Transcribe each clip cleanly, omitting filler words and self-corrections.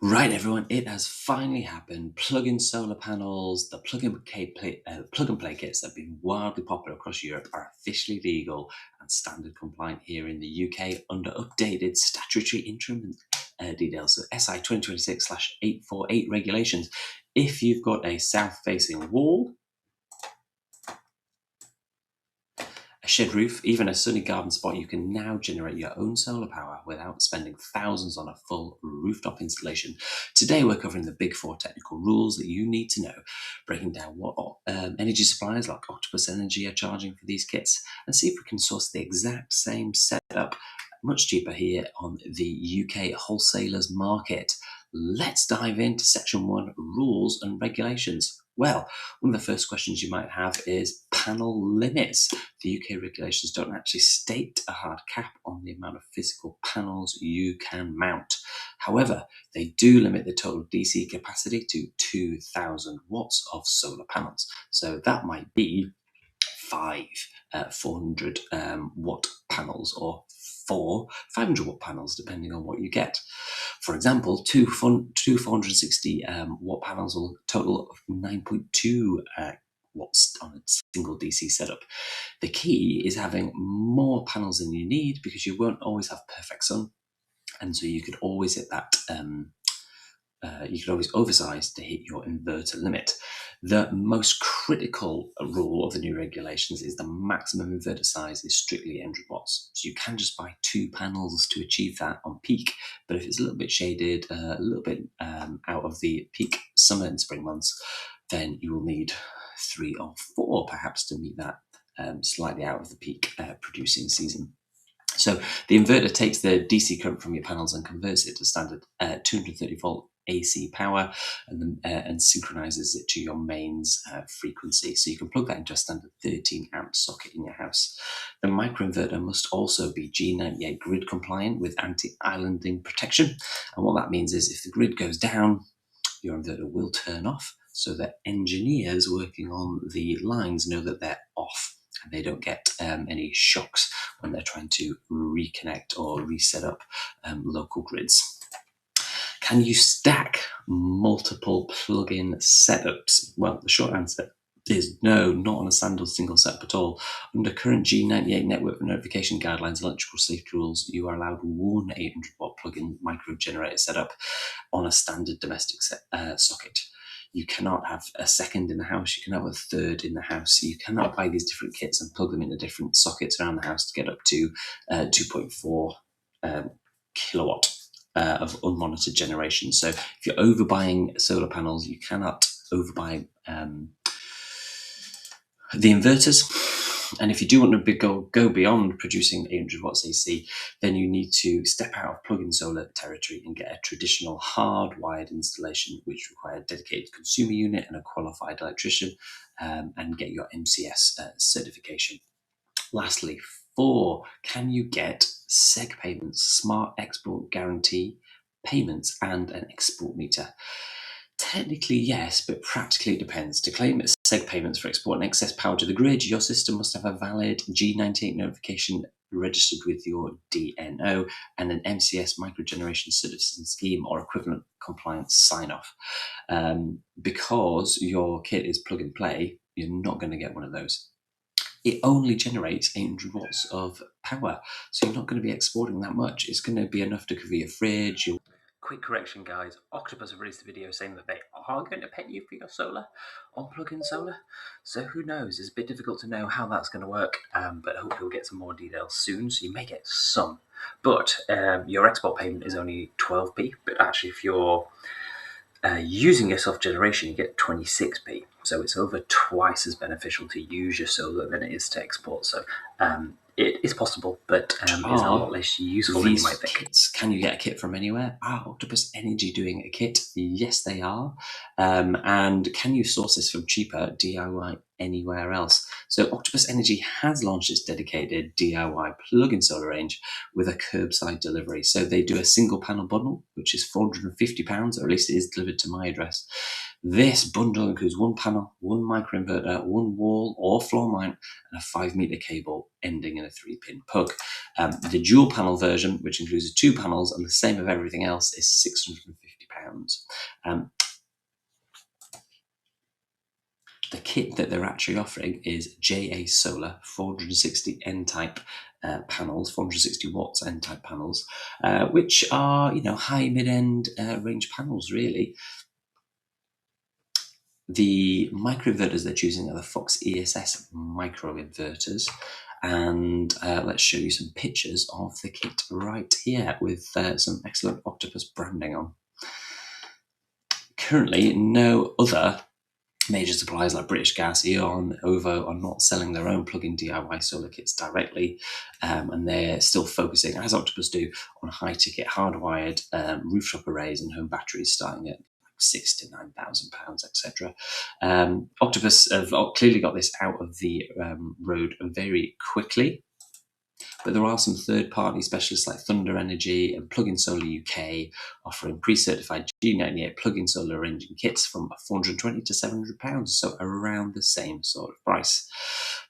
Right, everyone, it has finally happened. Plug-in solar panels, the plug-and-play kits that have been wildly popular across Europe are officially legal and standard compliant here in the UK under updated statutory interim details, so SI 2026/848 regulations. If you've got a south-facing wall, a shed roof, even a sunny garden spot, you can now generate your own solar power without spending thousands on a full rooftop installation. Today, we're covering the big four technical rules that you need to know, breaking down what energy suppliers like Octopus Energy are charging for these kits, and see if we can source the exact same setup much cheaper here on the UK wholesalers market. Let's dive into section 1, rules and regulations. Well, one of the first questions you might have is panel limits. The UK regulations don't actually state a hard cap on the amount of physical panels you can mount. However, they do limit the total DC capacity to 2,000 watts of solar panels. So that might be 400 watt panels, or 500 watt panels, depending on what you get. For example, two 460 watt panels will total of 9.2 watts on a single DC setup. The key is having more panels than you need, because you won't always have perfect sun, and so you could always hit that you can always oversize to hit your inverter limit. The most critical rule of the new regulations is the maximum inverter size is strictly 800 watts. So you can just buy 2 panels to achieve that on peak, but if it's a little bit shaded, a little bit out of the peak summer and spring months, then you will need 3 or 4 perhaps to meet that slightly out of the peak producing season. So the inverter takes the DC current from your panels and converts it to standard 230 volt AC power, and synchronizes it to your mains frequency. So you can plug that into a standard 13 amp socket in your house. The microinverter must also be G98 grid compliant with anti-islanding protection. And what that means is if the grid goes down, your inverter will turn off, so that engineers working on the lines know that they're off, and they don't get any shocks when they're trying to reconnect or reset up local grids. Can you stack multiple plug-in setups? Well, the short answer is no, not on a single setup at all. Under current G98 network notification guidelines, electrical safety rules, you are allowed one 800 watt plug-in micro generator setup on a standard domestic socket. You cannot have a second in the house, you can have a third in the house. You cannot buy these different kits and plug them into different sockets around the house to get up to 2.4 kilowatt of unmonitored generation. So if you're overbuying solar panels, you cannot overbuy the inverters. And if you do want to go beyond producing 800 watts AC, then you need to step out of plug-in solar territory and get a traditional hardwired installation, which requires a dedicated consumer unit and a qualified electrician, and get your MCS certification. Lastly, 4, can you get SEG payments, smart export guarantee payments, and an export meter? Technically, yes, but practically it depends. To claim SEG payments for exporting excess power to the grid, your system must have a valid G98 notification registered with your DNO and an MCS microgeneration citizen scheme or equivalent compliance sign-off. Because your kit is plug and play, you're not going to get one of those. It only generates 800 watts of power, so you're not going to be exporting that much. It's going to be enough to cover your fridge. Quick correction, guys. Octopus have released a video saying that they are going to pay you for your solar on plug-in solar. So who knows? It's a bit difficult to know how that's going to work, but I hope you'll get some more details soon. So you may get some, but your export payment is only 12p. But actually, if you're using your self-generation, you get 26p. So it's over twice as beneficial to use your solar than it is to export. So it is possible, but it's a lot less useful than you might think. Kits, can you get a kit from anywhere? Are Octopus Energy doing a kit? Yes, they are. And can you source this from cheaper DIY anywhere else? So Octopus Energy has launched its dedicated DIY plug-in solar range with a curbside delivery. So they do a single panel bundle, which is £450, or at least it is delivered to my address. This bundle includes 1 panel, 1 microinverter, 1 wall or floor mount, and a 5-meter cable ending in a 3-pin plug. The dual panel version, which includes 2 panels and the same of everything else, is The kit that they're actually offering is JA Solar 460 N-type panels, 460 watts N-type panels, which are, high mid-end range panels, really. The microinverters they're choosing are the Fox ESS microinverters. And let's show you some pictures of the kit right here with some excellent Octopus branding on. Currently, no other major suppliers like British Gas, E.ON, OVO are not selling their own plug-in DIY solar kits directly, and they're still focusing, as Octopus do, on high-ticket hardwired rooftop arrays and home batteries starting at £6,000 to £9,000, etc. Octopus have clearly got this out of the road very quickly. But there are some third-party specialists like Thunder Energy and Plug-in Solar UK offering pre-certified G98 plug-in solar arranging kits from £420 to £700, so around the same sort of price.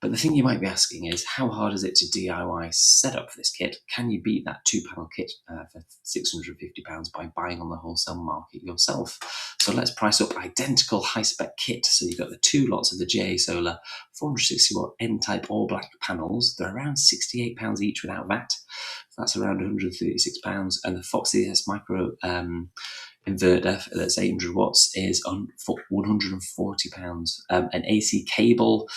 But the thing you might be asking is, how hard is it to DIY set up for this kit? Can you beat that 2-panel kit for £650 by buying on the wholesale market yourself? So let's price up identical high-spec kit. So you've got the 2 lots of the JA Solar 460 watt N-type all-black panels. They're around £68 each without VAT. So that's around £136. And the Fox ES Micro inverter that's 800 watts is on for £140. An AC cable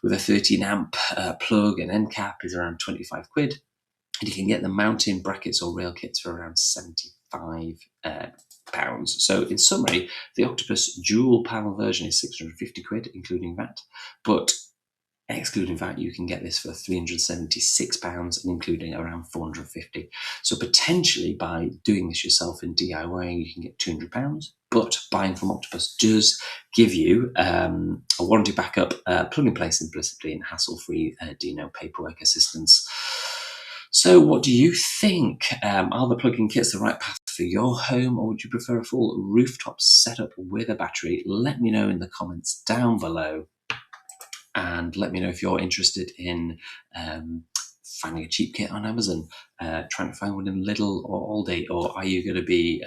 with a 13 amp plug and end cap is around 25 quid. And you can get the mounting brackets or rail kits for around £75. So in summary, the Octopus dual panel version is 650 quid, including VAT, but excluding VAT, you can get this for £376 and including around £450. So potentially by doing this yourself in DIY, you can get £200. But buying from Octopus does give you a warranty backup, plug and play simplicity, and hassle-free no paperwork assistance. So what do you think? Are the plug-in kits the right path for your home, or would you prefer a full rooftop setup with a battery? Let me know in the comments down below. And let me know if you're interested in finding a cheap kit on Amazon, trying to find one in Lidl or Aldi, or are you going to be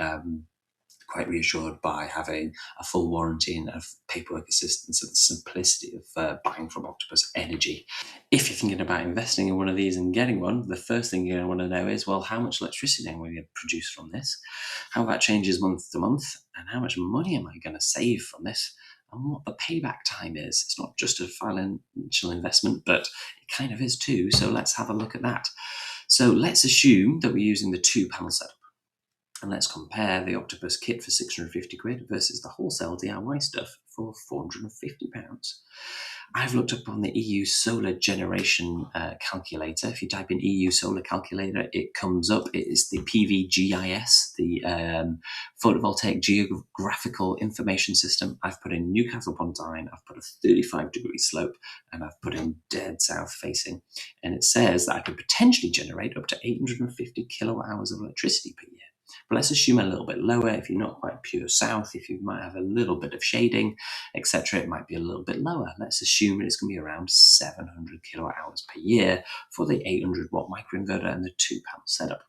quite reassured by having a full warranty and a paperwork assistance and the simplicity of buying from Octopus Energy? If you're thinking about investing in one of these and getting one, the first thing you're going to want to know is, well, how much electricity am I going to produce from this? How that changes month to month? And how much money am I going to save from this? And what the payback time is. It's not just a financial investment, but it kind of is too. So let's have a look at that. So let's assume that we're using the 2-panel setup. And let's compare the Octopus kit for 650 quid versus the wholesale DIY stuff for £450. I've looked up on the EU Solar Generation calculator. If you type in EU Solar Calculator, it comes up. It is the PVGIS, the Photovoltaic Geographical Information System. I've put in Newcastle upon Tyne, I've put a 35-degree slope, and I've put in dead south facing. And it says that I could potentially generate up to 850 kilowatt hours of electricity per year. But let's assume a little bit lower. If you're not quite pure south, if you might have a little bit of shading, etc., it might be a little bit lower. Let's assume it's going to be around 700 kilowatt hours per year for the 800 watt microinverter and the 2-panel setup.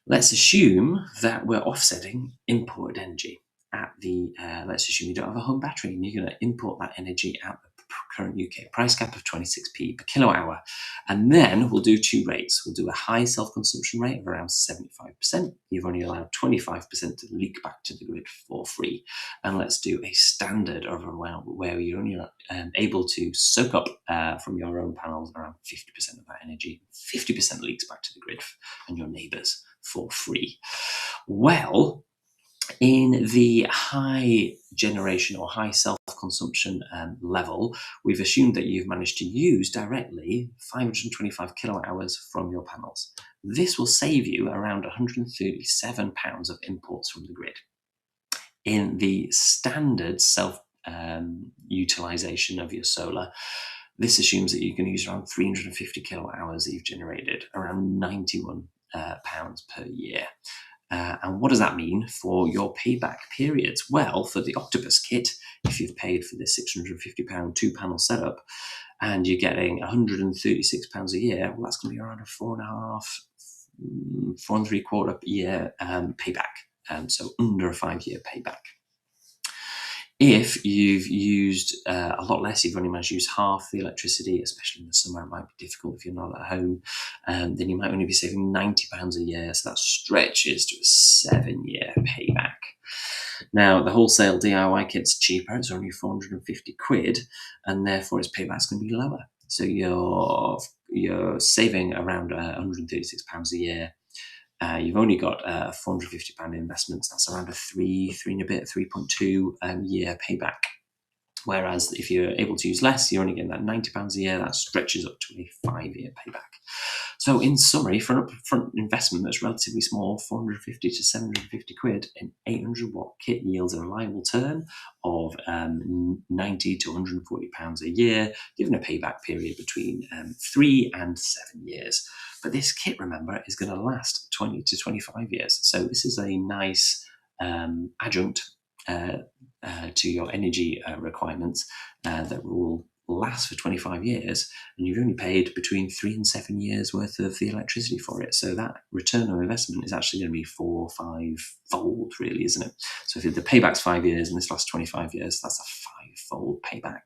Let's assume that we're offsetting imported energy at the, let's assume you don't have a home battery and you're going to import that energy at the current UK price cap of 26p per kilowatt hour. And then we'll do 2 rates. We'll do a high self-consumption rate of around 75%. You've only allowed 25% to leak back to the grid for free. And let's do a standard of where you're only able to soak up from your own panels around 50% of that energy. 50% leaks back to the grid and your neighbours for free. Well, in the high generation or high self-consumption level, we've assumed that you've managed to use directly 525 kilowatt hours from your panels. This will save you around £137 of imports from the grid. In the standard self-utilization of your solar, this assumes that you can use around 350 kilowatt hours that you've generated, around £91 per year. And what does that mean for your payback periods? Well, for the Octopus kit, if you've paid for this £650 2-panel setup and you're getting £136 a year, well, that's going to be around a 4.5, 4 3/4 year payback. so under a 5-year payback. If you've used a lot less, you've only managed to use half the electricity, especially in the summer, it might be difficult if you're not at home, then you might only be saving £90 a year, so that stretches to a 7-year payback. Now, the wholesale DIY kit's cheaper, it's only 450 quid, and therefore its payback's going to be lower. So you're saving around £136 a year. You've only got a £450 investment, so that's around a 3.2 year payback. Whereas if you're able to use less, you're only getting that £90 a year, that stretches up to a 5-year payback. So in summary, for an upfront investment that's relatively small, 450 to 750 quid, an 800 watt kit yields a reliable turn of 90 to 140 pounds a year, given a payback period between 3 and 7 years. But this kit, remember, is going to last 20 to 25 years. So this is a nice adjunct to your energy requirements that will last for 25 years, and you've only paid between 3 and 7 years worth of the electricity for it. So that return on investment is actually going to be 4 or 5-fold, really, isn't it? So if the payback's 5 years and this lasts 25 years, that's a 5-fold payback.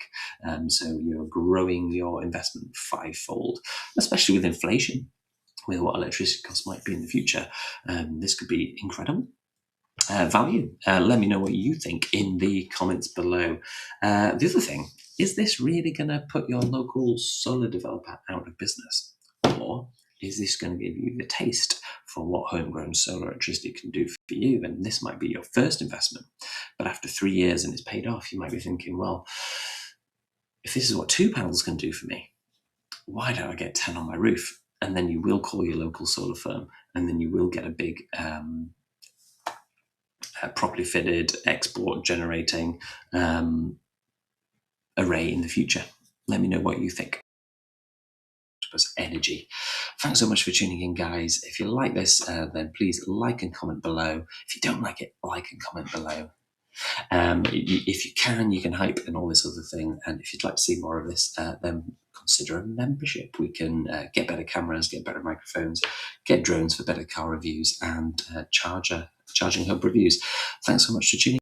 So you're growing your investment 5-fold, especially with inflation, with what electricity costs might be in the future. This could be incredible. Value. Let me know what you think in the comments below. The other thing, is this really going to put your local solar developer out of business? Or is this going to give you the taste for what homegrown solar electricity can do for you? And this might be your first investment, but after 3 years and it's paid off, you might be thinking, well, if this is what 2 panels can do for me, why don't I get 10 on my roof? And then you will call your local solar firm, and then you will get a big properly fitted export generating array in the future. Let me know what you think. Octopus Energy. Thanks so much for tuning in, guys. If you like this, then please like and comment below. If you don't like it, like and comment below. If you can hype and all this other thing. And if you'd like to see more of this, then consider a membership. We can get better cameras, get better microphones, get drones for better car reviews, and charging hub reviews. Thanks so much for tuning in.